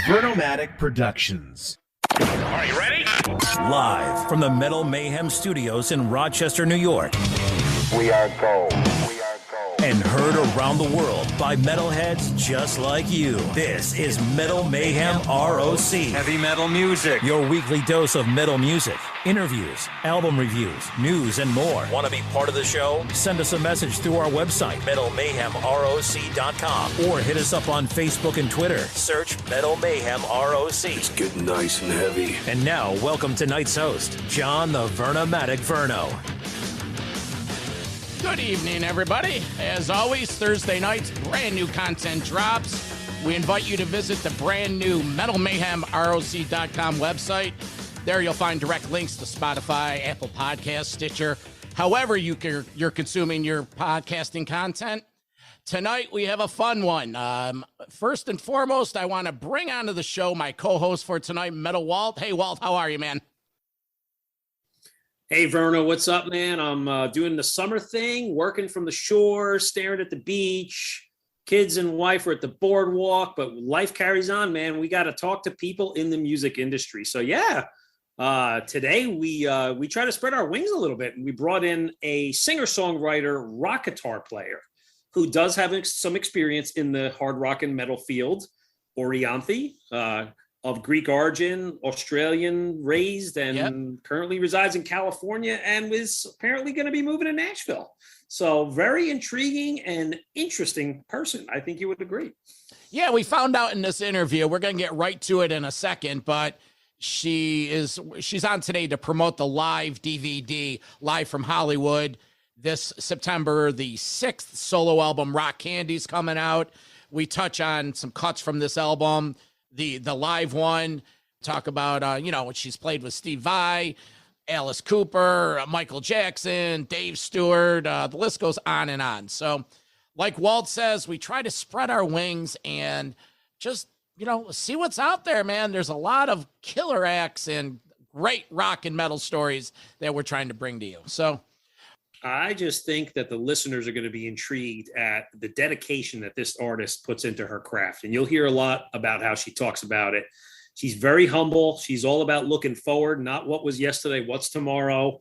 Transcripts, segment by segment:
Vernomatic Productions. Are you ready? Live from the Metal Mayhem Studios in Rochester, New York. We are gold. And heard around the world by metalheads just like you. This is Metal Mayhem ROC. Heavy metal music. Your weekly dose of metal music, interviews, album reviews, news, and more. Want to be part of the show? Send us a message through our website, metalmayhemroc.com, or hit us up on Facebook and Twitter. Search Metal Mayhem ROC. It's getting nice and heavy. And now, welcome tonight's host, John the Vernomatic Verno. Good evening, everybody. As always, Thursday nights, brand new content drops. We invite you to visit the brand new metalmayhemroc.com website. There you'll find direct links to Spotify, Apple Podcasts, Stitcher, however you're consuming your podcasting content. Tonight, we have a fun one. First and foremost, I want to bring onto the show my co-host for tonight, Metal Walt. Hey, Walt, how are you, man? Hey, Verno, what's up, man? I'm doing the summer thing, working from the shore, staring at the beach. Kids and wife are at the boardwalk, but life carries on, man. We got to talk to people in the music industry. So, yeah, today we try to spread our wings a little bit, and we brought in a singer-songwriter, rock guitar player who does have some experience in the hard rock and metal field, Orianthi, of Greek origin, Australian raised, and currently resides in California and is apparently going to be moving to Nashville. So very intriguing and interesting person. I think you would agree. Yeah, we found out in this interview, we're going to get right to it in a second, but she's on today to promote the live DVD, Live from Hollywood. This September, the 6th solo album, Rock Candy's coming out. We touch on some cuts from this album. The live one, talk about, she's played with Steve Vai, Alice Cooper, Michael Jackson, Dave Stewart, the list goes on and on. So like Walt says, we try to spread our wings and just, see what's out there, man. There's a lot of killer acts and great rock and metal stories that we're trying to bring to you. So I just think that the listeners are going to be intrigued at the dedication that this artist puts into her craft. And you'll hear a lot about how she talks about it. She's very humble. She's all about looking forward, not what was yesterday, what's tomorrow.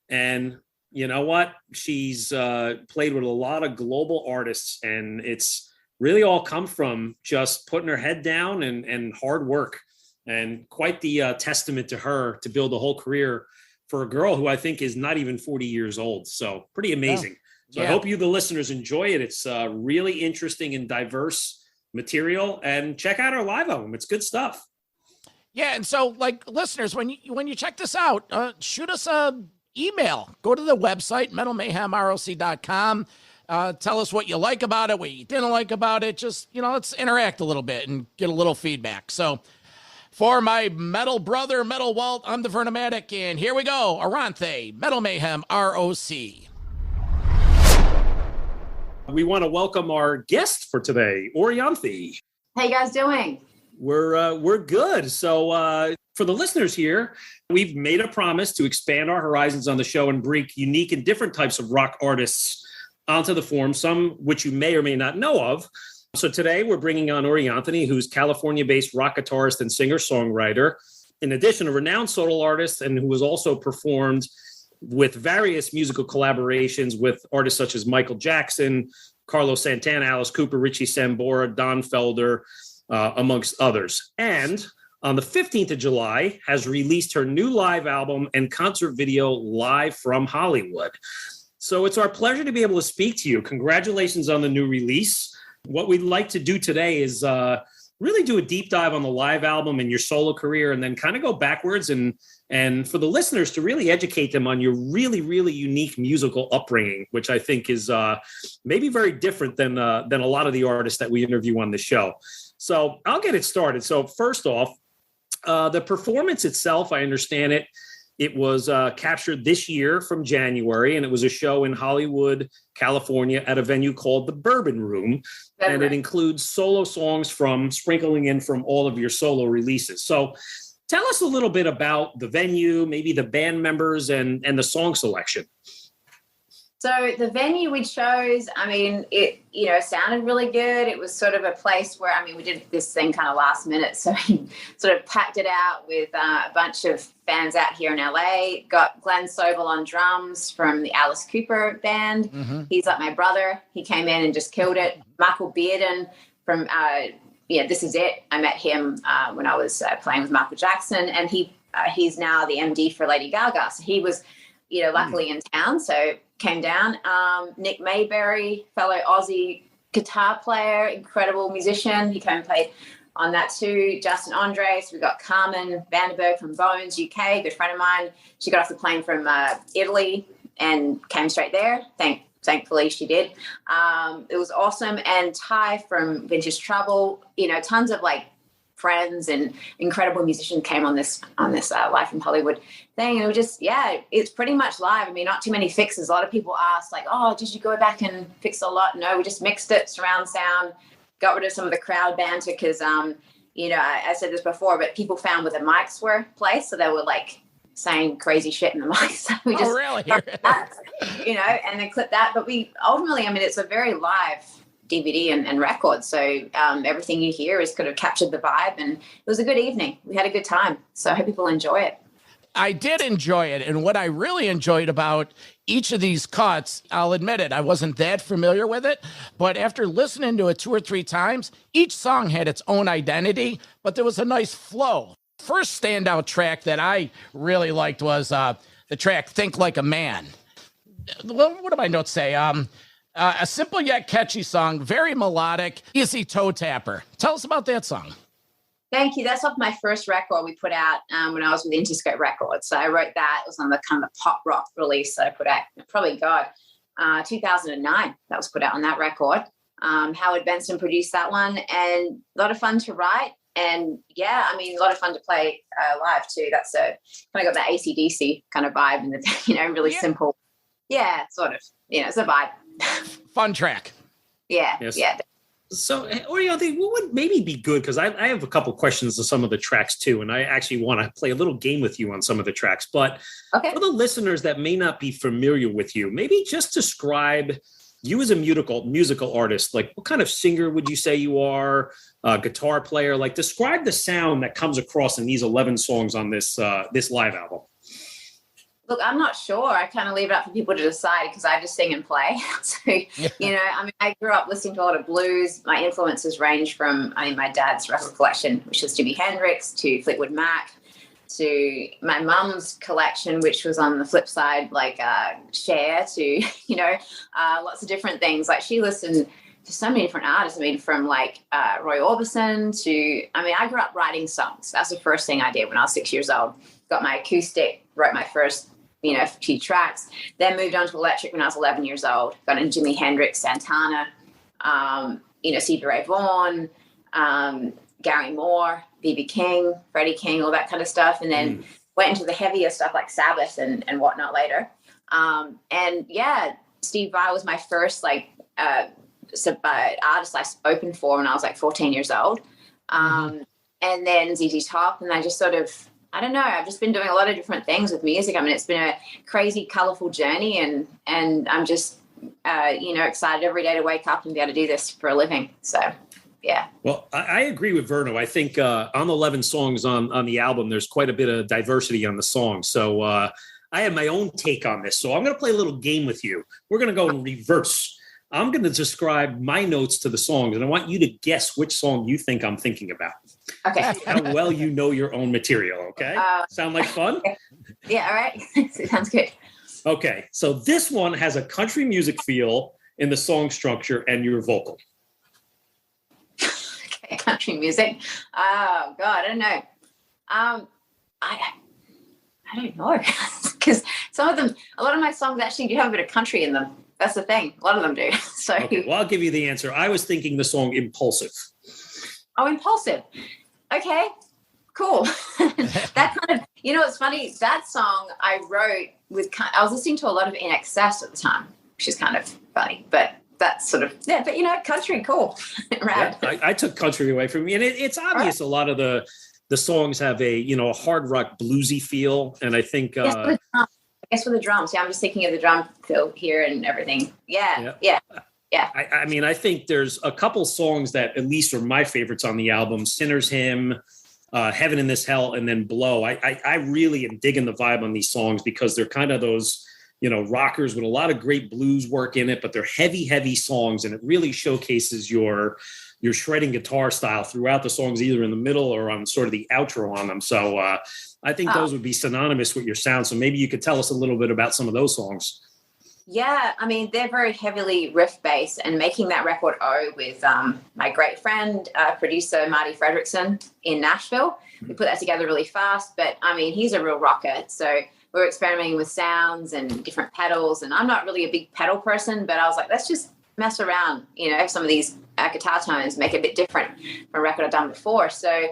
And you know what? She's played with a lot of global artists, and it's really all come from just putting her head down and hard work, and quite the testament to her to build a whole career for a girl who I think is not even 40 years old. So pretty amazing. So I hope you, the listeners, enjoy it. It's really interesting and diverse material, and check out our live album. It's good stuff. Yeah. And so like listeners, when you check this out, shoot us a email, go to the website, metalmayhemroc.com. Tell us what you like about it, what you didn't like about it. Just, let's interact a little bit and get a little feedback. So for my metal brother, Metal Walt, I'm the Vernomatic, and here we go. Orianthi, Metal Mayhem ROC. We want to welcome our guest for today, Orianthi. How you guys doing? We're good. So for the listeners here, we've made a promise to expand our horizons on the show and bring unique and different types of rock artists onto the forum, some which you may or may not know of. So today we're bringing on Orianthi, who's California-based rock guitarist and singer-songwriter. In addition, a renowned solo artist, and who has also performed with various musical collaborations with artists such as Michael Jackson, Carlos Santana, Alice Cooper, Ritchie Sambora, Don Felder, amongst others. And on the 15th of July, has released her new live album and concert video, Live from Hollywood. So it's our pleasure to be able to speak to you. Congratulations on the new release. What we'd like to do today is really do a deep dive on the live album and your solo career, and then kind of go backwards and for the listeners to really educate them on your really, really unique musical upbringing, which I think is maybe very different than a lot of the artists that we interview on the show. So I'll get it started. So first off, the performance itself, I understand it was captured this year from January, and it was a show in Hollywood, California, at a venue called the Bourbon Room. And it includes solo songs sprinkling in from all of your solo releases. So tell us a little bit about the venue, maybe the band members and the song selection. So the venue we chose, I mean, it, you know, sounded really good. It was sort of a place where, I mean, we did this thing kind of last minute. So we sort of packed it out with a bunch of fans out here in LA. Got Glenn Sobel on drums from the Alice Cooper band. Mm-hmm. He's like my brother. He came in and just killed it. Michael Bearden from, This Is It. I met him when I was playing with Michael Jackson, and he's now the MD for Lady Gaga. So he was, you know, luckily in town. So came down. Nick Mayberry, fellow Aussie guitar player, incredible musician. He came and played on that too. Justin Andres. We got Carmen Vanderberg from Bones, UK, good friend of mine. She got off the plane from Italy and came straight there. Thankfully she did. It was awesome. And Ty from Vintage Trouble, you know, tons of like friends and incredible musicians came on this Live from Hollywood thing. And it was just, it's pretty much live. I mean, not too many fixes. A lot of people ask like, oh, did you go back and fix a lot? No, we just mixed it, surround sound, got rid of some of the crowd banter because, you know, I said this before, but people found where the mics were placed. So they were like saying crazy shit in the mics. So we just, really? You know, and then clip that. But we ultimately, I mean, it's a very live DVD and record. So everything you hear is could have captured the vibe, and it was a good evening. We had a good time. So I hope people enjoy it. I did enjoy it. And what I really enjoyed about each of these cuts, I'll admit it, I wasn't that familiar with it, but after listening to it 2 or 3 times, each song had its own identity, but there was a nice flow. First standout track that I really liked was the track Think Like a Man. Well, what do my notes say? A simple yet catchy song, very melodic, easy toe tapper. Tell us about that song. Thank you. That's off my first record we put out when I was with Interscope Records. So I wrote that. It was on the kind of pop rock release that I put out, 2009. That was put out on that record. Howard Benson produced that one, and a lot of fun to write. And yeah, I mean, a lot of fun to play live too. That's kind of got that AC/DC kind of vibe, and the, you know, really simple. Yeah, sort of. You know, it's a vibe. Fun track. Yeah, yes. Yeah. So, Orianthi, what would maybe be good, because I have a couple questions on some of the tracks too, and I actually want to play a little game with you on some of the tracks. But for the listeners that may not be familiar with you, maybe just describe you as a musical artist. Like, what kind of singer would you say you are? Guitar player? Like, describe the sound that comes across in these 11 songs on this live album. Look, I'm not sure. I kind of leave it up for people to decide because I just sing and play. So, you know, I mean, I grew up listening to a lot of blues. My influences range from, my dad's record collection, which was Jimi Hendrix, to Fleetwood Mac, to my mum's collection, which was on the flip side, like Cher, to, you know, lots of different things. Like, she listened to so many different artists. I mean, from like Roy Orbison to, I grew up writing songs. That's the first thing I did when I was 6 years old. Got my acoustic, wrote my first, you know, few tracks, then moved on to electric when I was 11 years old. Got into Jimi Hendrix, Santana, you know, Stevie Ray Vaughan, Gary Moore, B.B. King, Freddie King, all that kind of stuff. And then went into the heavier stuff like Sabbath and whatnot later. And yeah, Steve Vai was my first like artist I opened for when I was like 14 years old. And then ZZ Top, and I just sort of, I don't know, I've just been doing a lot of different things with music. I mean, it's been a crazy, colorful journey, and I'm just, you know, excited every day to wake up and be able to do this for a living. So, yeah. Well, I agree with Verno. I think on the 11 songs on the album, there's quite a bit of diversity on the songs. So I have my own take on this. So I'm going to play a little game with you. We're going to go in reverse. I'm going to describe my notes to the songs, and I want you to guess which song you think I'm thinking about. Okay. How well you know your own material, okay? Sound like fun? Yeah, all right. Sounds good. Okay, so this one has a country music feel in the song structure and your vocal. Okay, country music. Oh, God, I don't know. I don't know. Because some of them, a lot of my songs actually do have a bit of country in them. That's the thing. A lot of them do. So, okay, well, I'll give you the answer. I was thinking the song Impulsive. Oh, Impulsive. Okay, cool. That kind of, you know, it's funny. That song I wrote I was listening to a lot of In Excess at the time, which is kind of funny, but that's sort of, yeah, but you know, country, cool. Yeah, I took country away from me. And it's obvious a lot of the songs have a, you know, a hard rock bluesy feel. And I think, yes, guess with the drums. Yeah, I'm just thinking of the drum fill here and everything. Yeah. I mean, I think there's a couple songs that at least are my favorites on the album: Sinner's Hymn, Heaven in This Hell, and then Blow. I really am digging the vibe on these songs because they're kind of those, rockers with a lot of great blues work in it, but they're heavy songs, and it really showcases your shredding guitar style throughout the songs, either in the middle or on sort of the outro on them. So I think those would be synonymous with your sound. So maybe you could tell us a little bit about some of those songs. Yeah, I mean, they're very heavily riff-based, and making that record with my great friend, producer Marty Fredrickson in Nashville. We put that together really fast, but I mean, he's a real rocker. So we're experimenting with sounds and different pedals, and I'm not really a big pedal person, but I was like, let's just mess around, some of these guitar tones, make it a bit different from a record I've done before. So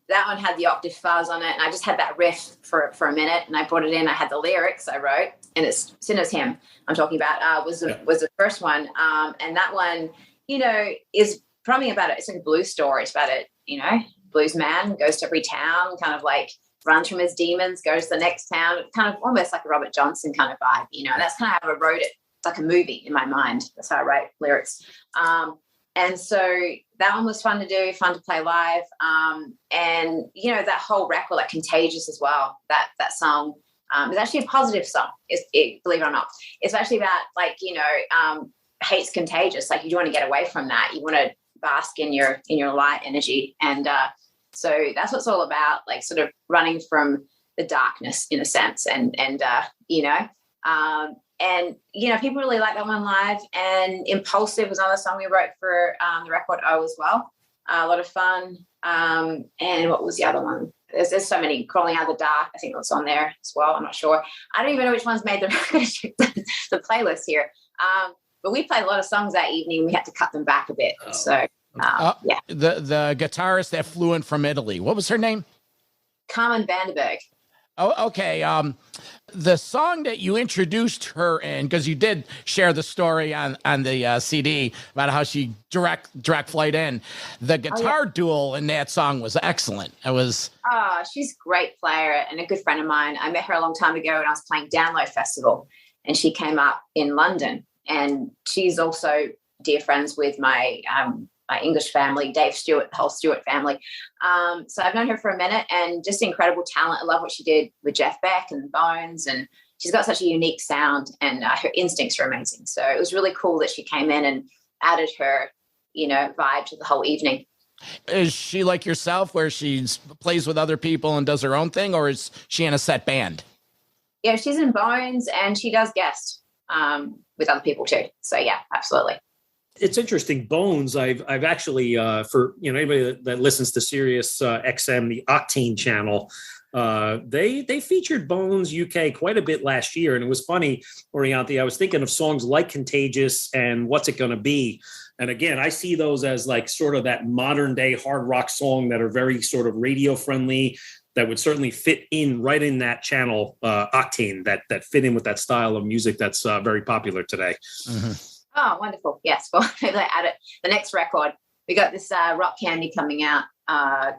that one had the octave fuzz on it, and I just had that riff for a minute, and I brought it in. I had the lyrics I wrote, and it's Sinner's Hymn I'm talking about was the first one. And that one, is probably about it. It's like a blues story. It's about blues man goes to every town, kind of like runs from his demons, goes to the next town. It's kind of almost like a Robert Johnson kind of vibe, and that's kind of how I wrote it. It's like a movie in my mind. That's how I write lyrics. And so that one was fun to do, fun to play live. And, that whole record, like Contagious as well, that song is actually a positive song, believe it or not. It's actually about hate's contagious. Like, you don't want to get away from that. You want to bask in your light energy. And so that's what it's all about, like sort of running from the darkness in a sense. And people really like that one live. And Impulsive was another song we wrote for the record as well. A lot of fun. And what was the other one? There's so many. Crawling Out of the Dark, I think that's on there as well. I'm not sure. I don't even know which ones made the playlist here. But we played a lot of songs that evening. We had to cut them back a bit. So yeah. The guitarist that flew in from Italy, what was her name? Carmen Vanderberg. Oh, okay. The song that you introduced her in, because you did share the story on the CD about how she direct flight in. The guitar duel in that song was excellent. She's a great player and a good friend of mine. I met her a long time ago when I was playing Download Festival, and she came up in London. And she's also dear friends with my English family, Dave Stewart, the whole Stewart family. So I've known her for a minute, and just incredible talent. I love what she did with Jeff Beck and Bones, and she's got such a unique sound, and her instincts are amazing. So it was really cool that she came in and added her, vibe to the whole evening. Is she like yourself, where she plays with other people and does her own thing, or is she in a set band? Yeah, she's in Bones, and she does guest with other people too. So yeah, absolutely. It's interesting. Bones, I've actually, for anybody that listens to Sirius XM, the Octane channel, they featured Bones UK quite a bit last year. And it was funny, Orianthi, I was thinking of songs like Contagious and What's It Gonna Be? And again, I see those as like sort of that modern day hard rock song that are very sort of radio friendly, that would certainly fit in right in that channel, Octane, that fit in with that style of music that's very popular today. Mm-hmm. Oh, wonderful. Yes. Well, maybe I add it. The next record, we got this Rock Candy coming out. My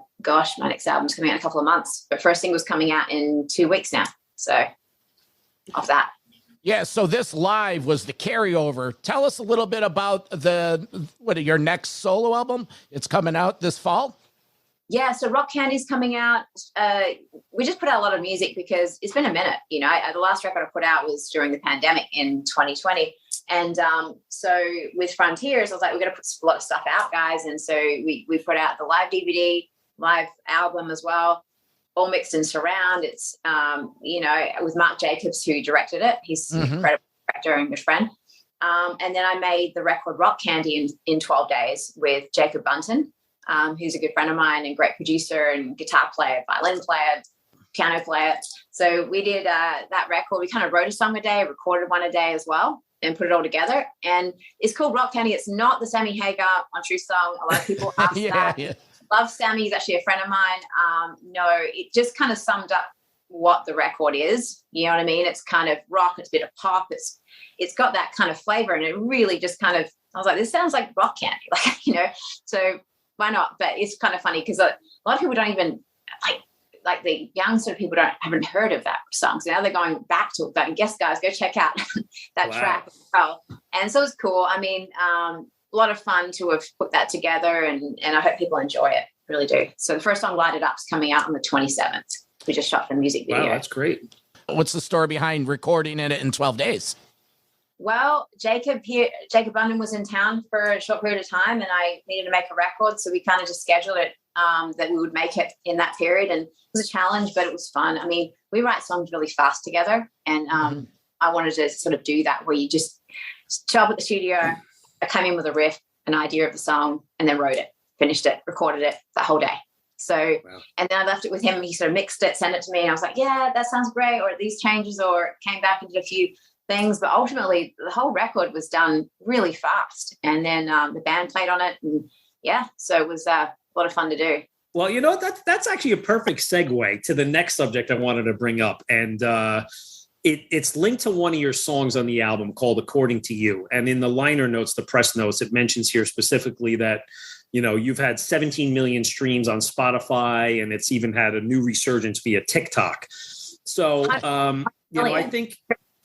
next album's coming out in a couple of months. But first single's coming out in 2 weeks now. So off that. Yeah, so this live was the carryover. Tell us a little bit about your next solo album. It's coming out this fall. Yeah, so Rock Candy's coming out. We just put out a lot of music because it's been a minute. The last record I put out was during the pandemic in 2020. And so with Frontiers, I was like, we're going to put a lot of stuff out, guys. And so we put out the live DVD, live album as well, all mixed in surround. It's, with Mark Jacobs, who directed it. He's an incredible director and good friend. And then I made the record Rock Candy in 12 days with Jacob Bunton, who's a good friend of mine and great producer and guitar player, violin player, piano player. So we did that record. We kind of wrote a song a day, recorded one a day as well, and put it all together. And it's called Rock Candy. It's not the Sammy Hagar on True Song. A lot of people ask that. Yeah. Love Sammy. He's actually a friend of mine. No, it just kind of summed up what the record is. You know what I mean? It's kind of rock. It's a bit of pop. It's got that kind of flavor. And it really just kind of, I was like, this sounds like Rock Candy. So why not? But it's kind of funny because a lot of people don't even like the young sort of people haven't heard of that song. So now they're going back to it. But guess, guys, go check out that track as well. And so it's cool. I mean, a lot of fun to have put that together, and I hope people enjoy it. Really do. So the first song, Light It Up, is coming out on the 27th. We just shot the music video. Wow, that's great. What's the story behind recording it in 12 days? Well, Jacob London was in town for a short period of time, and I needed to make a record. So we kind of just scheduled it that we would make it in that period. And it was a challenge, but it was fun. I mean, we write songs really fast together. And I wanted to sort of do that where you just show up at the studio. I came in with a riff, an idea of the song, and then wrote it, finished it, recorded it that whole day. So, and then I left it with him. He sort of mixed it, sent it to me. And I was like, yeah, that sounds great. Or these changes, or came back and did a few things. But ultimately, the whole record was done really fast. And then the band played on it. And so it was a lot of fun to do. Well, that's actually a perfect segue to the next subject I wanted to bring up. And it's linked to one of your songs on the album called According to You. And in the liner notes, the press notes, it mentions here specifically that, you've had 17 million streams on Spotify, and it's even had a new resurgence via TikTok. So, I think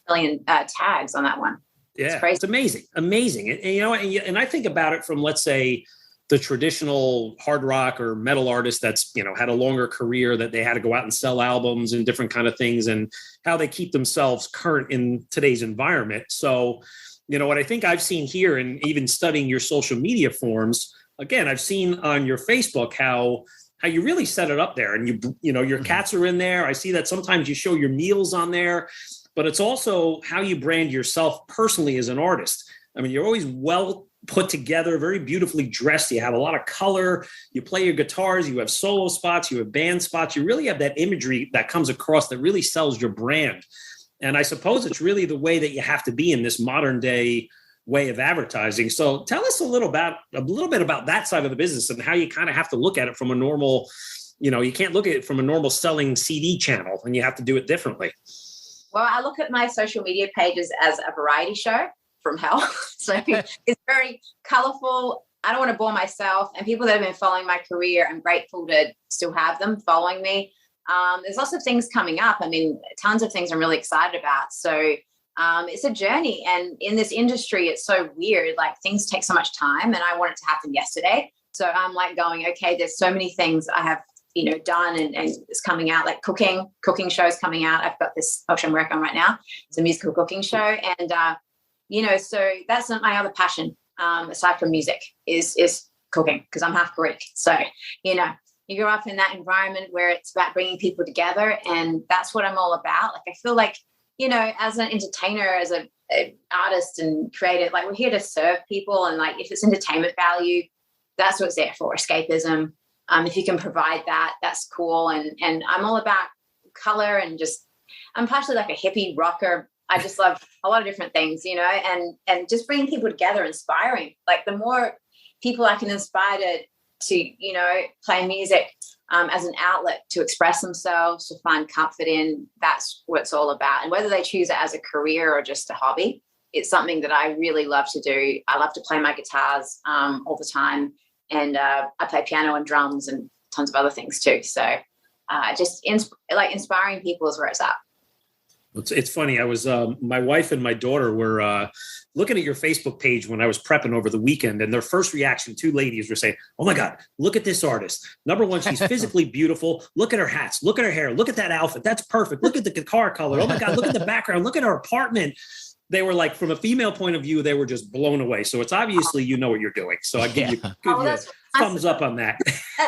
million tags on that one. Yeah, it's amazing. And I think about it from, let's say, the traditional hard rock or metal artist that's, had a longer career, that they had to go out and sell albums and different kind of things, and how they keep themselves current in today's environment. So, what I think I've seen here, and even studying your social media forms, again, I've seen on your Facebook how you really set it up there, and your cats are in there. I see that sometimes you show your meals on there, but it's also how you brand yourself personally as an artist. I mean, you're always well put together, very beautifully dressed. You have a lot of color. You play your guitars. You have solo spots. You have band spots. You really have that imagery that comes across that really sells your brand. And I suppose it's really the way that you have to be in this modern day way of advertising. So tell us a little bit about that side of the business, and how you kind of have to look at it from a normal, you can't look at it from a normal selling CD channel, and you have to do it differently. Well, I look at my social media pages as a variety show from hell. So it's very colorful. I don't want to bore myself, and people that have been following my career, I'm grateful to still have them following me. There's lots of things coming up. I mean, tons of things I'm really excited about. So it's a journey. And in this industry, it's so weird. Like, things take so much time, and I want it to happen yesterday. So I'm like going, okay, there's so many things I have, done and it's coming out, like cooking shows coming out. I've got this, which I'm working on right now. It's a musical cooking show. And, so that's not my other passion, aside from music, is cooking, because I'm half Greek. So, you grow up in that environment where it's about bringing people together, and that's what I'm all about. Like, I feel like, as an entertainer, as an artist and creator, like, we're here to serve people. And like, if it's entertainment value, that's what it's there for, escapism. If you can provide that, that's cool. And I'm all about color, and I'm partially like a hippie rocker. I just love a lot of different things, and just bringing people together, inspiring. Like, the more people I can inspire to play music as an outlet to express themselves, to find comfort in, that's what it's all about. And whether they choose it as a career or just a hobby, it's something that I really love to do. I love to play my guitars all the time. And I play piano and drums and tons of other things too. So inspiring people is where it's at. It's funny. I was my wife and my daughter were looking at your Facebook page when I was prepping over the weekend, and their first reaction, two ladies were saying, "Oh my God, look at this artist. Number one, she's physically beautiful. Look at her hats. Look at her hair. Look at that outfit. That's perfect. Look at the guitar color. Oh my God, look at the background. Look at her apartment." They were like, from a female point of view, they were just blown away. So it's obviously you know what you're doing. So I give you thumbs up on that.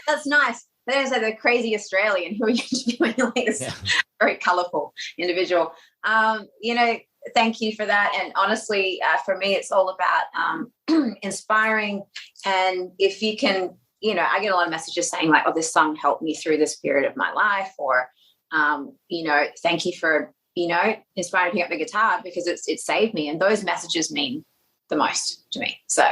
That's nice. There's the crazy Australian who are usually like this very colorful individual. Thank you for that. And honestly, for me, it's all about inspiring. And if you can, I get a lot of messages saying like, "Oh, this song helped me through this period of my life," or, "Thank you for, inspiring me up the guitar, because it saved me." And those messages mean the most to me. So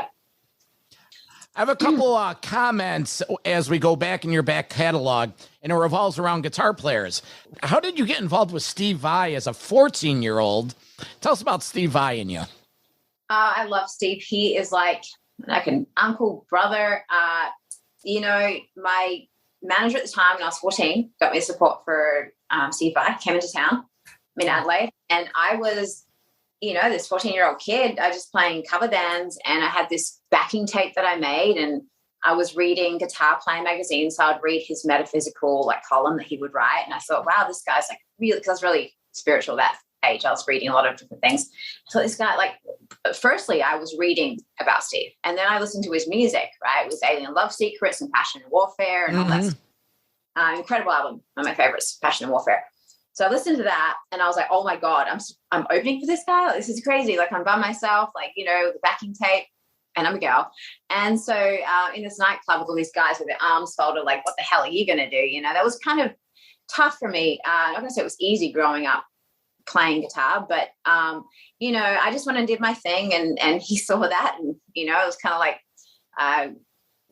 I have a couple comments as we go back in your back catalog, and it revolves around guitar players. How did you get involved with Steve Vai as a 14-year-old? Tell us about Steve Vai and you. I love Steve. He is like an uncle, brother. My manager at the time when I was 14 got me support for Steve Vai, came into town in Adelaide. And I was, this 14-year-old kid, I just playing cover bands, and I had this backing tape that I made, and I was reading Guitar Playing magazine. So I'd read his metaphysical column that he would write. And I thought, wow, this guy's really, because I was really spiritual that age. I was reading a lot of different things. So this guy, firstly, I was reading about Steve, and then I listened to his music, right? It was Alien Love Secrets and Passion and Warfare and all that stuff. Incredible album. One of my favorites, Passion and Warfare. So I listened to that, and I was like, oh my God, I'm opening for this guy. This is crazy. I'm by myself, the backing tape, and I'm a girl. And so in this nightclub with all these guys with their arms folded, what the hell are you going to do? That was kind of tough for me. I'm not going to say it was easy growing up playing guitar, but I just went and did my thing, and he saw that, and it was kind of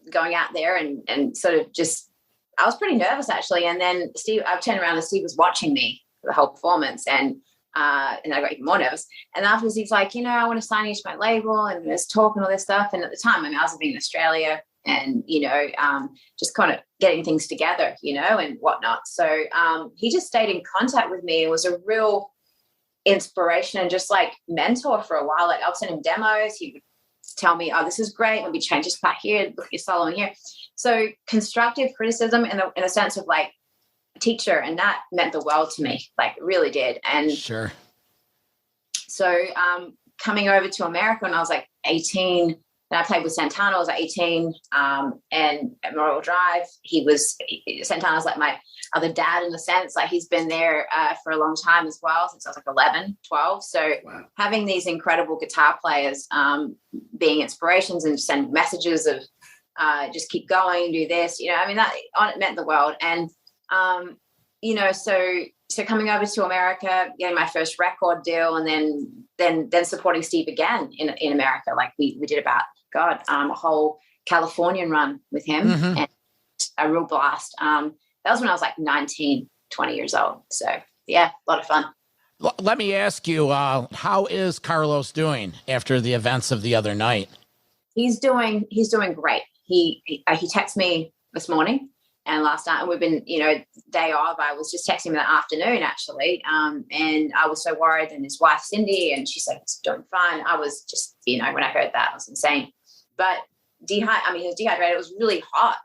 going out there and sort of just, I was pretty nervous actually. And then I turned around and Steve was watching me for the whole performance, and I got even more nervous. And afterwards he's like, I want to sign you to my label, and there's talk and all this stuff. And at the time, I was living in Australia, and just kind of getting things together, and whatnot. So he just stayed in contact with me. It was a real inspiration and just mentor for a while. I'll send him demos. He would tell me, oh, this is great, maybe change this part here, look at your solo in here. So constructive criticism in a sense of a teacher, and that meant the world to me, it really did. And sure. So coming over to America when I was 18, and I played with Santana. I was 18, and at Memorial Drive, Santana's my other dad in a sense. He's been there for a long time as well, since I was 11, 12. So wow. Having these incredible guitar players being inspirations and send messages of just keep going, do this, that meant the world. And, so coming over to America, getting my first record deal, and then supporting Steve again in America. We did about, a whole Californian run with him, and a real blast. That was when I was 19, 20 years old. So yeah, a lot of fun. Let me ask you, how is Carlos doing after the events of the other night? He's doing great. He texted me this morning and last night, and we've been, day off. I was just texting him that afternoon actually. And I was so worried, and his wife, Cindy, and she said, he's doing fine. I was just, when I heard that, it was insane. But he was dehydrated. It was really hot,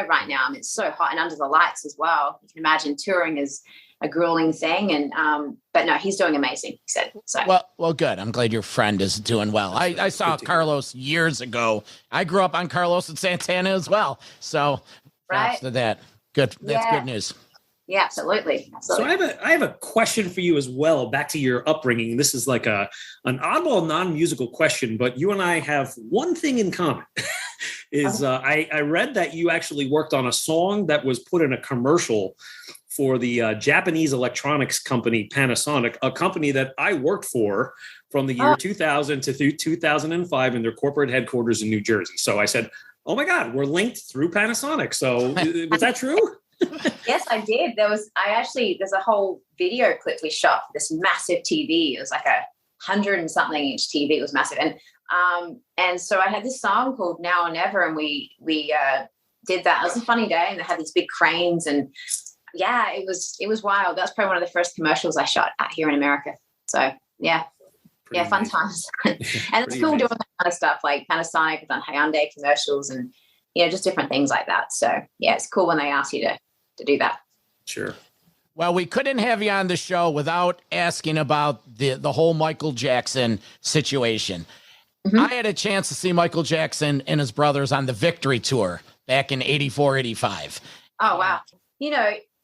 right now. It's so hot and under the lights as well. You can imagine touring is a grueling thing. And, but no, he's doing amazing, he said. So. Well, good. I'm glad your friend is doing well. I saw Carlos years ago. I grew up on Carlos and Santana as well. So props to that. Good. That's good news. Yeah, absolutely. So I have a question for you as well, back to your upbringing. This is an oddball, non-musical question, but you and I have one thing in common. I read that you actually worked on a song that was put in a commercial for the Japanese electronics company Panasonic, a company that I worked for from the year 2000 to 2005 in their corporate headquarters in New Jersey. So I said, oh my God, we're linked through Panasonic. So was that true? Yes, I did. There's a whole video clip we shot for this massive TV. It was 100 and something inch TV. It was massive. And so I had this song called Now or Never, and we did that. It was a funny day, and they had these big cranes, and yeah, it was wild. That's probably one of the first commercials I shot out here in America. So yeah. Pretty fun times. And it's cool doing that kind of stuff, like Panasonic, I've done Hyundai commercials and, just different things like that. So yeah, it's cool when they ask you to do that. Sure. Well, we couldn't have you on the show without asking about the whole Michael Jackson situation. Mm-hmm. I had a chance to see Michael Jackson and his brothers on the Victory Tour back in 84, 85. Oh, wow.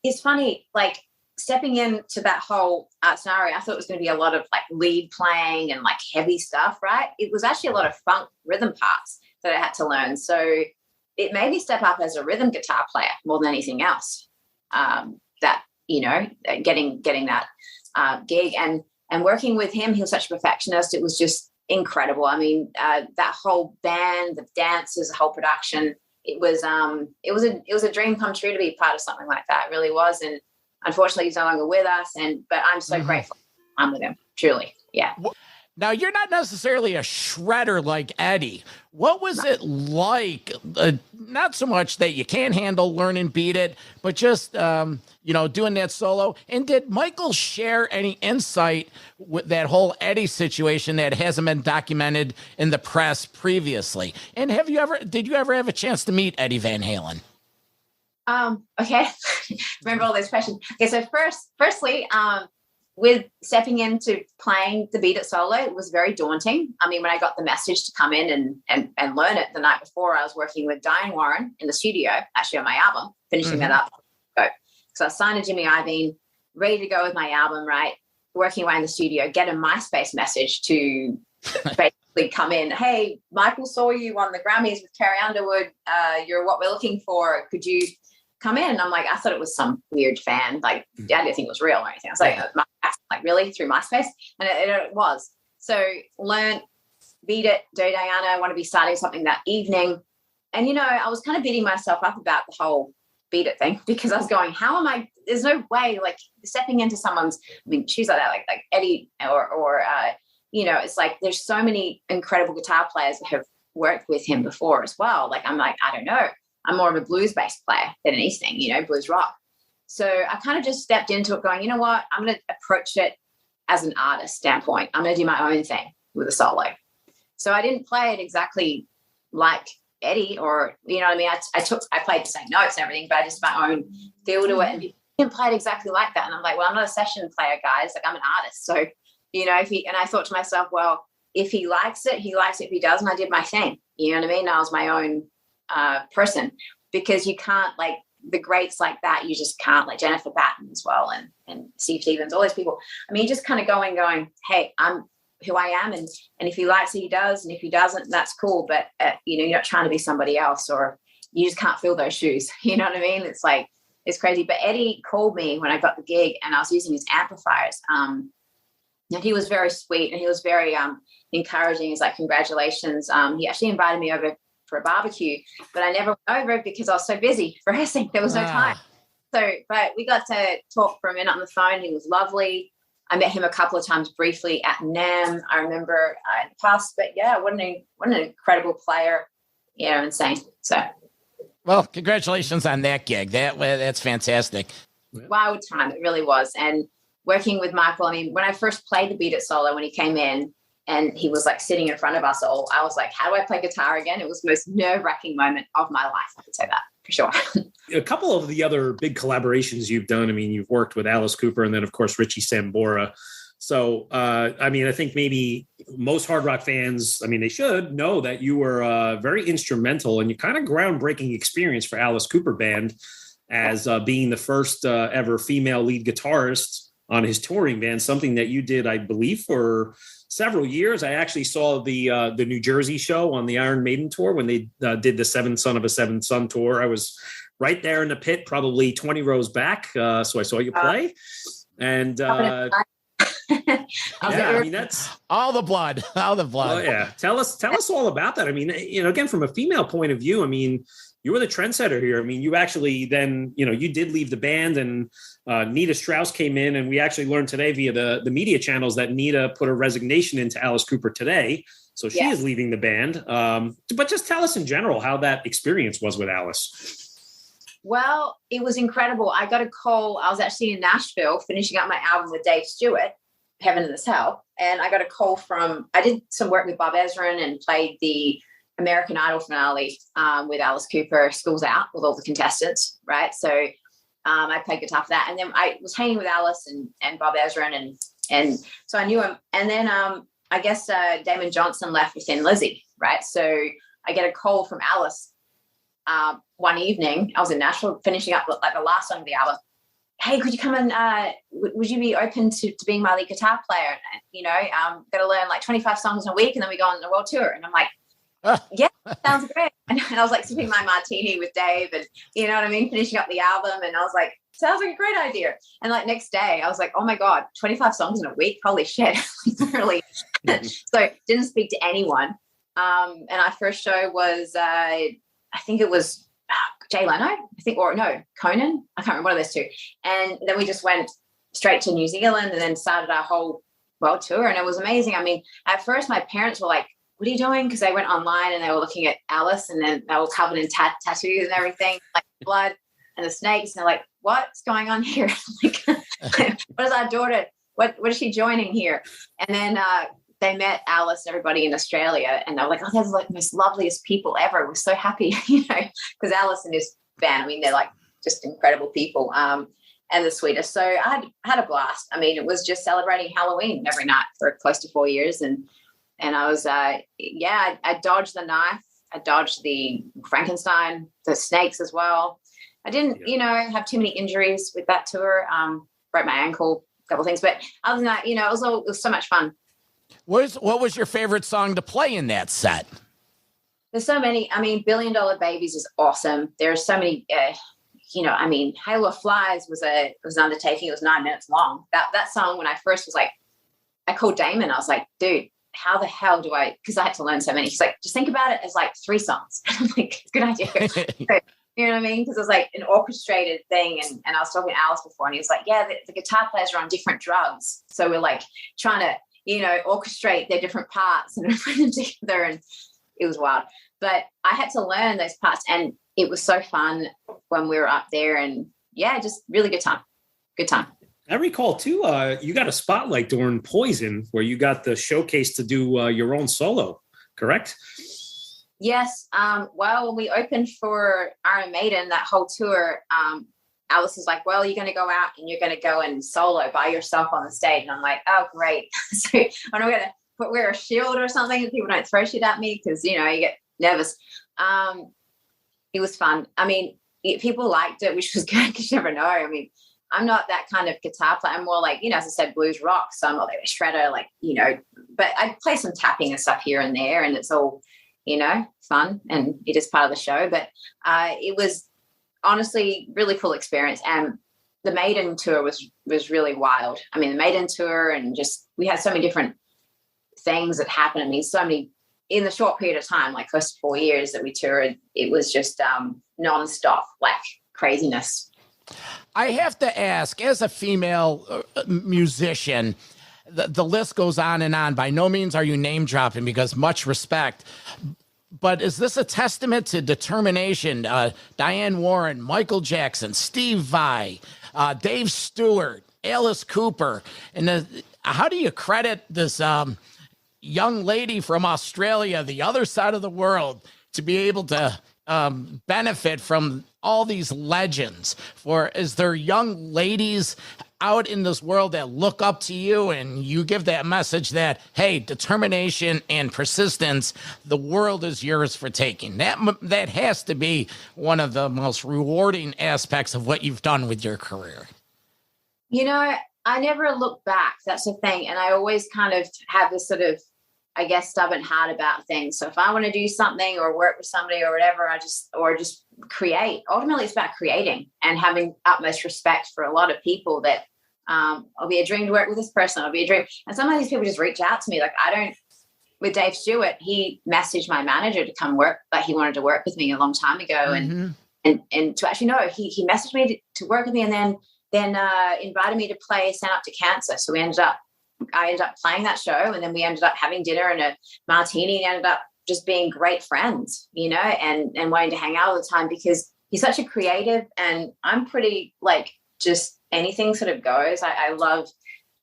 It's funny, stepping into that whole scenario, I thought it was going to be a lot of lead playing and heavy stuff, right? It was actually a lot of funk rhythm parts that I had to learn. So it made me step up as a rhythm guitar player more than anything else. Getting that gig and working with him, he was such a perfectionist. It was just incredible. I mean, that whole band, the dancers, the whole production, it was a dream come true to be part of something like that. It really was. And unfortunately, he's no longer with us. But I'm so grateful I'm with him. Truly. Yeah. Now, you're not necessarily a shredder like Eddie. What was it like not so much that you can't handle learning Beat It, but just, doing that solo. And did Michael share any insight with that whole Eddie situation that hasn't been documented in the press previously? And did you ever have a chance to meet Eddie Van Halen? Okay. Remember all those questions. Okay. So firstly, with stepping into playing the Beat It solo, it was very daunting. I mean, when I got the message to come in and learn it the night before, I was working with Diane Warren in the studio, actually on my album, finishing that up. So I signed to Jimmy Iovine, ready to go with my album, right? Working away in the studio, get a MySpace message to basically come in. Hey, Michael saw you won the Grammys with Carrie Underwood. You're what we're looking for. Could you come in? And I'm like, I thought it was some weird fan. Like, I didn't think it was real or anything. I was like, really? Through MySpace? And it was. So learned, Beat It, Do Diana. I want to be starting something that evening. And, I was kind of beating myself up about the whole Beat It thing because I was going, how am I? There's no way, like, stepping into someone's, shoes like that, like Eddie or it's like there's so many incredible guitar players that have worked with him before as well. Like, I'm like, I don't know. I'm more of a blues-based player than anything, blues rock. So I kind of just stepped into it going, you know what? I'm going to approach it as an artist standpoint. I'm going to do my own thing with a solo. So I didn't play it exactly like Eddie or, you know what I mean? I played the same notes and everything, but I just my own feel to it. And people didn't play it exactly like that. And I'm like, well, I'm not a session player, guys. Like, I'm an artist. So, and I thought to myself, well, if he likes it, he likes it. If he doesn't, I did my thing. You know what I mean? I was my own person, because you can't, like, the greats like that, you just can't, like Jennifer Batten as well, and Steve Stevens, all those people. You just kind of going, hey, I'm who I am, and if he likes it, he does, and if he doesn't, that's cool. But you're not trying to be somebody else, or you just can't fill those shoes. You know what I mean? It's like, it's crazy. But Eddie called me when I got the gig, and I was using his amplifiers. And he was very sweet, and he was very encouraging. He's like, congratulations. He actually invited me over for a barbecue, but I never went over because I was so busy rehearsing. There was no time. So, but we got to talk for a minute on the phone. He was lovely. I met him a couple of times briefly at NAMM. I remember in the past, but yeah, what an incredible player. Insane. So, well, congratulations on that gig. That's fantastic. Wild time. It really was. And working with Michael, when I first played the Beat It solo, when he came in, and he was like sitting in front of us all, I was like, how do I play guitar again? It was the most nerve-wracking moment of my life. I could say that for sure. A couple of the other big collaborations you've done, you've worked with Alice Cooper and then, of course, Ritchie Sambora. So, I think maybe most hard rock fans, they should know that you were very instrumental and you kind of groundbreaking experience for Alice Cooper Band as being the first ever female lead guitarist on his touring band, something that you did, I believe, for several years. I actually saw the New Jersey show on the Iron Maiden tour when they did the Seventh Son of a Seventh Son tour. I was right there in the pit, probably 20 rows back. So I saw you play. And that's all the blood. Oh yeah. Tell us all about that. Again, from a female point of view, you were the trendsetter here. You actually then, you did leave the band, and Nita Strauss came in, and we actually learned today via the media channels that Nita put a resignation into Alice Cooper today. So she is leaving the band. But just tell us in general how that experience was with Alice. Well, it was incredible. I got a call. I was actually in Nashville finishing up my album with Dave Stewart, Heaven in This Hell. And I got a call I did some work with Bob Ezrin and played the American Idol finale with Alice Cooper, School's Out, with all the contestants, right? So I played guitar for that. And then I was hanging with Alice and Bob Ezrin, and so I knew him. And then I guess Damon Johnson left with Thin Lizzy, right? So I get a call from Alice one evening. I was in Nashville finishing up like the last song of the album. Hey, could you come and would you be open to being my lead guitar player? And, got to learn like 25 songs in a week, and then we go on the world tour. And I'm like, yeah, sounds great. And I was like sipping my martini with Dave, and finishing up the album. And I was like, sounds like a great idea. And like next day I was like, oh my God, 25 songs in a week. Holy shit. Literally. So didn't speak to anyone. And our first show was, I think it was Jay Leno, Conan. I can't remember, one of those two. And then we just went straight to New Zealand and then started our whole world tour. And it was amazing. At first my parents were like, what are you doing? Because they went online and they were looking at Alice, and then they were covered in tattoos and everything, like blood and the snakes. And they're like, what's going on here? Like, what is our daughter? What is she joining here? And then they met Alice and everybody in Australia, and they were like, oh, they're like the most loveliest people ever. We're so happy, because Alice and his band, I mean, they're like just incredible people, and the sweetest. So I had a blast. I mean, it was just celebrating Halloween every night for close to 4 years. And I was, I dodged the knife. I dodged the Frankenstein, the snakes as well. I didn't, have too many injuries with that tour. Broke my ankle, a couple of things. But other than that, it was so much fun. What was your favorite song to play in that set? There's so many. I mean, $1 Billion Babies is awesome. There's so many, Halo of Flies was an undertaking. It was 9 minutes long. That song, when I first was like, I called Damon. I was like, dude, how the hell do I, because I had to learn so many. He's like, just think about it as like 3 songs. I'm like, good idea. So, you know what I mean? Because it was like an orchestrated thing. And I was talking to Alice before, and he was like, yeah, the guitar players are on different drugs. So we're like trying to, orchestrate their different parts and put them together. And it was wild. But I had to learn those parts, and it was so fun when we were up there. And yeah, just really good time. Good time. I recall too, you got a spotlight during Poison where you got the showcase to do your own solo, correct? Yes. Well, when we opened for Iron Maiden, that whole tour, Alice was like, well, you're going to go out and you're going to go and solo by yourself on the stage. And I'm like, oh, great. So I'm going to wear a shield or something and people don't throw shit at me because, you get nervous. It was fun. I mean, people liked it, which was good because you never know. I mean, I'm not that kind of guitar player. I'm more like, as I said, blues rock. So I'm not like a shredder, but I play some tapping and stuff here and there, and it's all, fun, and it is part of the show. But it was honestly really cool experience. And the Maiden tour was really wild. I mean, the Maiden tour, and just, we had so many different things that happened. I mean, so many in the short period of time, like close to 4 years that we toured. It was just nonstop, like craziness. I have to ask, as a female musician, the list goes on and on. By no means are you name dropping, because much respect. But is this a testament to determination? Diane Warren, Michael Jackson, Steve Vai, Dave Stewart, Alice Cooper. And how do you credit this young lady from Australia, the other side of the world, to be able to benefit from all these legends? Is there young ladies out in this world that look up to you, and you give that message that, hey, determination and persistence, the world is yours for taking? That has to be one of the most rewarding aspects of what you've done with your career. I never look back. That's the thing. And I always kind of have this sort of, I guess, stubborn heart about things. So if I want to do something or work with somebody or whatever, or just create. Ultimately, it's about creating and having utmost respect for a lot of people that it'll be a dream to work with this person. It'll be a dream. And some of these people just reach out to me. Like with Dave Stewart, he messaged my manager to come work. Like, he wanted to work with me a long time ago. Mm-hmm. And to actually know, he messaged me to work with me, and then invited me to play Stand Up to Cancer. So I ended up playing that show, and then we ended up having dinner and a martini, and ended up just being great friends, and wanting to hang out all the time, because he's such a creative, and I'm pretty just anything sort of goes. I love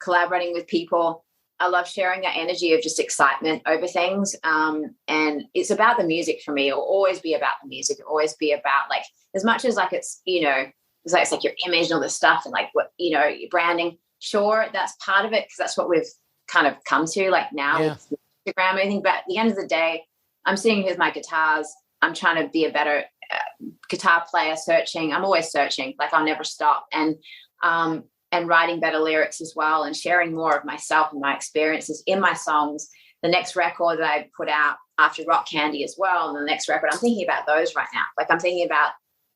collaborating with people. I love sharing that energy of just excitement over things. And it's about the music for me. It'll always be about the music. It'll always be about as much as it's, it's like your image and all this stuff, and what, your branding. Sure, that's part of it, because that's what we've kind of come to now with Instagram and everything. But at the end of the day, I'm sitting here with my guitars. I'm trying to be a better guitar player, searching. I'm always searching. I'll never stop. And writing better lyrics as well, and sharing more of myself and my experiences in my songs. The next record that I put out after Rock Candy as well, and the next record, I'm thinking about those right now. I'm thinking about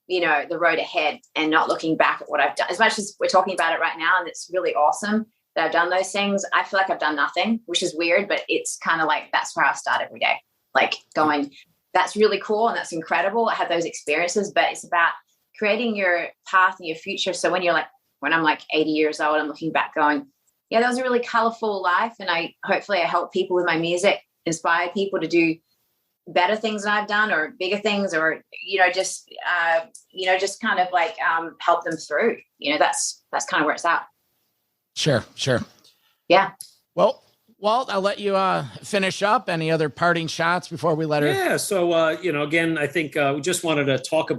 the road ahead, and not looking back at what I've done. As much as we're talking about it right now, and it's really awesome that I've done those things, I feel like I've done nothing, which is weird, but it's kind of that's where I start every day. Going, that's really cool and that's incredible. I had those experiences, but it's about creating your path and your future. So when when I'm 80 years old, I'm looking back going, yeah, that was a really colorful life. And hopefully I help people with my music inspire people to do better things than I've done, or bigger things, or just kind of like help them through. That's kind of where it's at. Sure. Yeah. Well, Walt, I'll let you finish up. Any other parting shots before we let her? Yeah. So, again, I think we just wanted to talk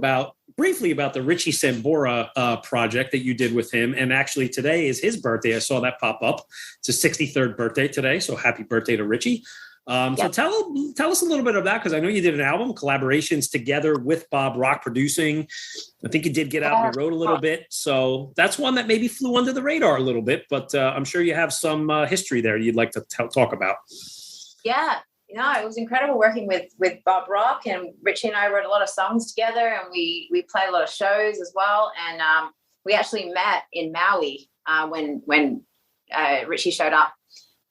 briefly about the Ritchie Sambora project that you did with him. And actually today is his birthday. I saw that pop up. It's his 63rd birthday today. So happy birthday to Ritchie. So tell us a little bit of that, because I know you did an album, collaborations together with Bob Rock producing. I think you did get out on the road a little bit. So that's one that maybe flew under the radar a little bit, but I'm sure you have some history there you'd like to talk about. Yeah, it was incredible working with Bob Rock, and Ritchie and I wrote a lot of songs together, and we played a lot of shows as well. And we actually met in Maui when Ritchie showed up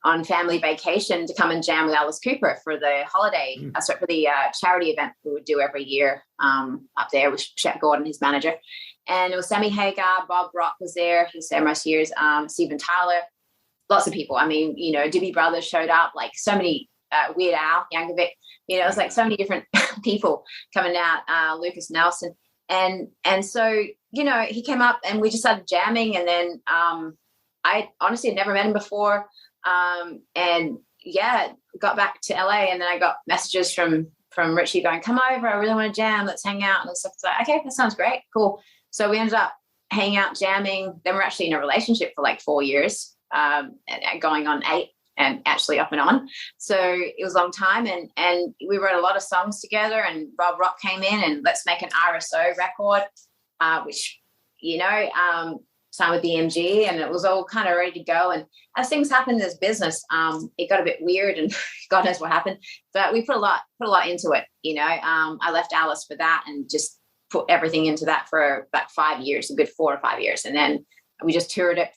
on family vacation to come and jam with Alice Cooper for the holiday, for the charity event we would do every year up there with Shep Gordon, his manager. And it was Sammy Hagar, Bob Rock was there. He was there most years. Steven Tyler, lots of people. I mean, Doobie Brothers showed up, like so many, Weird Al Yankovic. It was like so many different people coming out, Lucas Nelson. And so, he came up and we just started jamming. And then I honestly had never met him before. Got back to LA, and then I got messages from Ritchie going, come over, I really want to jam, let's hang out and stuff. So okay, that sounds great, cool. So we ended up hanging out, jamming. Then we're actually in a relationship for like 4 years, going on 8, and actually up and on. So it was a long time, and we wrote a lot of songs together, and Bob Rock came in and let's make an RSO record, which signed with BMG, and it was all kind of ready to go. And as things happen in this business, it got a bit weird, and God knows what happened. But we put a lot into it. I left Alice for that and just put everything into that for about 5 years, a good 4 or 5 years, and then we just toured it.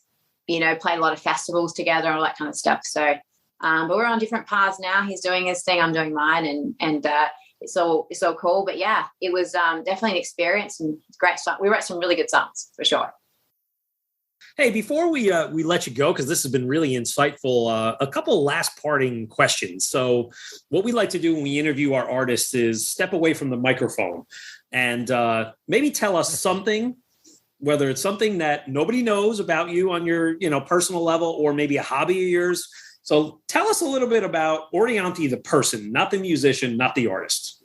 Played a lot of festivals together, all that kind of stuff. So, but we're on different paths now. He's doing his thing, I'm doing mine, and it's all cool. But yeah, it was definitely an experience, and it's great stuff. We wrote some really good songs for sure. Hey, before we let you go, because this has been really insightful, a couple last parting questions. So what we like to do when we interview our artists is step away from the microphone and maybe tell us something, whether it's something that nobody knows about you on your personal level, or maybe a hobby of yours. So tell us a little bit about Orianthi, the person, not the musician, not the artist.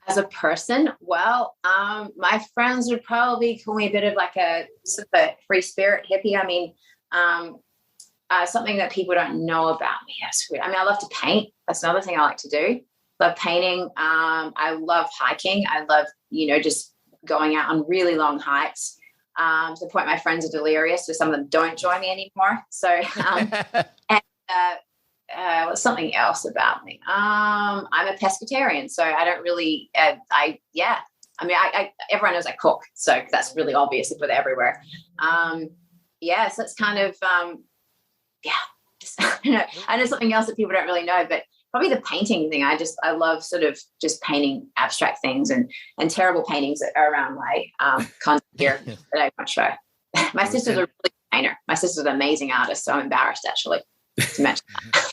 As a person, well, my friends would probably call me a bit of like a sort of a free spirit hippie. I mean, something that people don't know about me. That's weird. I mean, I love to paint. That's another thing I like to do. Love painting. I love hiking. I love, just going out on really long hikes. To the point my friends are delirious, so some of them don't join me anymore. So, what's something else about me? I'm a pescatarian, so I don't really, I everyone knows I cook, so that's really obvious to put it everywhere. So it's kind of, I know something else that people don't really know, but probably the painting thing. I love sort of just painting abstract things and terrible paintings that are around my concert here that I want to show. My sister's a really good painter. My sister's an amazing artist, so I'm embarrassed actually to mention that.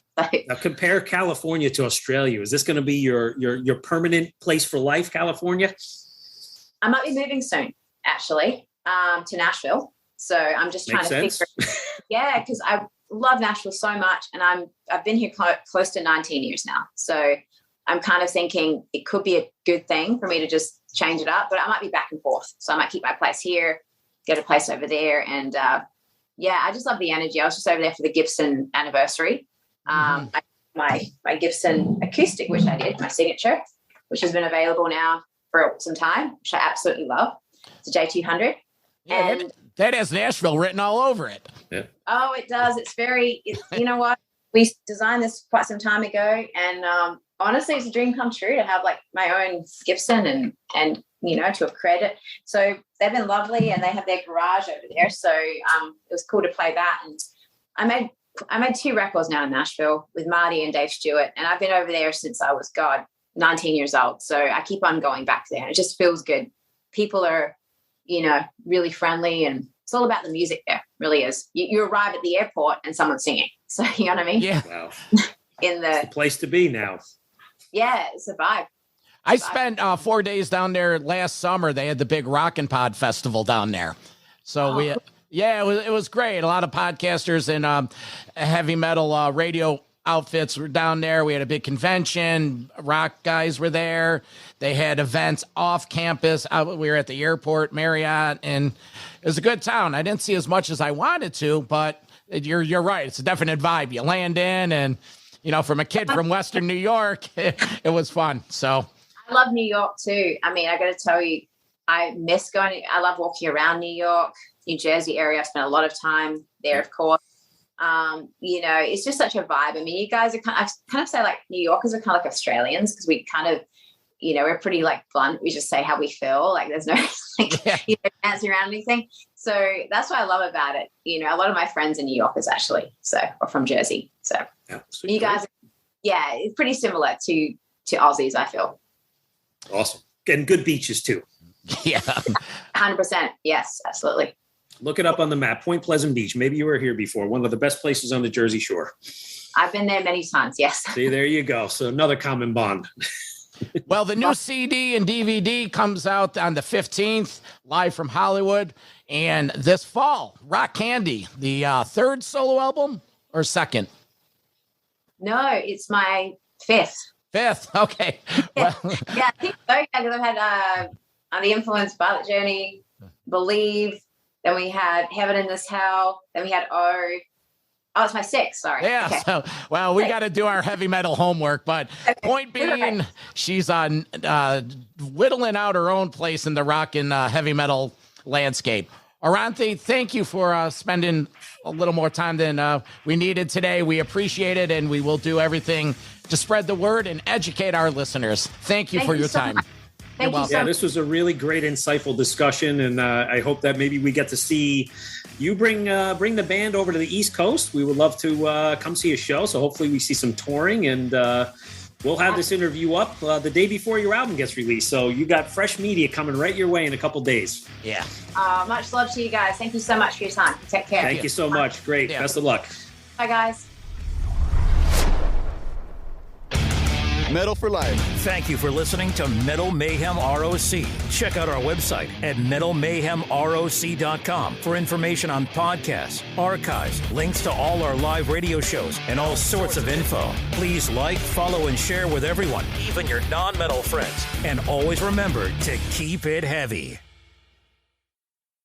Now compare California to Australia. Is this going to be your permanent place for life, California? I might be moving soon, actually, to Nashville. So I'm just trying to figure. Yeah, because I love Nashville so much, and I've been here close to 19 years now. So I'm kind of thinking it could be a good thing for me to just change it up, but I might be back and forth. So I might keep my place here, get a place over there, and I just love the energy. I was just over there for the Gibson anniversary. My Gibson acoustic, which I did, my signature, which has been available now for some time, which I absolutely love. It's a J200. Yeah, and that has Nashville written all over it. Yeah. Oh, it does. You know what? We designed this quite some time ago, and honestly, it's a dream come true to have like my own Gibson and to have created it. So they've been lovely, and they have their garage over there. So it was cool to play that. And I made 2 records now in Nashville with Marty and Dave Stewart, and I've been over there since I was 19 years old. So I keep on going back there. It just feels good. People are, really friendly, and it's all about the music there. It really is. You arrive at the airport and someone's singing. So you know what I mean? Yeah. Wow. It's the place to be now. Yeah, it's a vibe. I spent 4 days down there last summer. They had the big Rockin' Pod Festival down there. So it was great. A lot of podcasters and heavy metal radio outfits were down there. We had a big convention. Rock guys were there. They had events off campus. We were at the airport, Marriott, and it was a good town. I didn't see as much as I wanted to, but you're right. It's a definite vibe. You land in, and from a kid from Western New York, it was fun. So I love New York too. I mean, I got to tell you, I love walking around New York, New Jersey area. I spent a lot of time there, of course. It's just such a vibe. I mean, you guys are I kind of say like New Yorkers are kind of like Australians, because we kind of, we're pretty like blunt. We just say how we feel. Like there's no dancing around anything. So that's what I love about it. A lot of my friends are New Yorkers actually, or from Jersey. So you guys, it's pretty similar to Aussies, I feel. Awesome. And good beaches too. Yeah. 100%. Yes, absolutely. Look it up on the map. Point Pleasant Beach. Maybe you were here before. One of the best places on the Jersey Shore. I've been there many times. Yes. See, there you go. So another common bond. Well, the new CD and DVD comes out on the 15th, live from Hollywood. And this fall, Rock Candy, the third solo album or second? No, it's my fifth. Fifth. Okay. Yeah, I think so. Because I've had On the Influence, Violet Journey, Believe. Then we had Heaven in This Hell. Then we had it's my sixth. Sorry. Yeah. Okay. So, well, we got to do our heavy metal homework. But point being, she's whittling out her own place in the rock and heavy metal landscape. Orianthi, thank you for spending a little more time than we needed today. We appreciate it, and we will do everything to spread the word and educate our listeners. Thank you for your time. Thank you so much. This was a really great, insightful discussion, and I hope that maybe we get to see you bring the band over to the East Coast. We would love to come see a show, so hopefully we see some touring, and we'll have this interview up the day before your album gets released. So you got fresh media coming right your way in a couple days. Yeah. Much love to you guys. Thank you so much for your time. Take care. Thank you so much. Great. Yeah. Best of luck. Bye, guys. Metal for Life. Thank you for listening to Metal Mayhem ROC. Check out our website at metalmayhemroc.com for information on podcasts, archives, links to all our live radio shows, and all sorts of info. Please like, follow, and share with everyone, even your non-metal friends. And always remember to keep it heavy.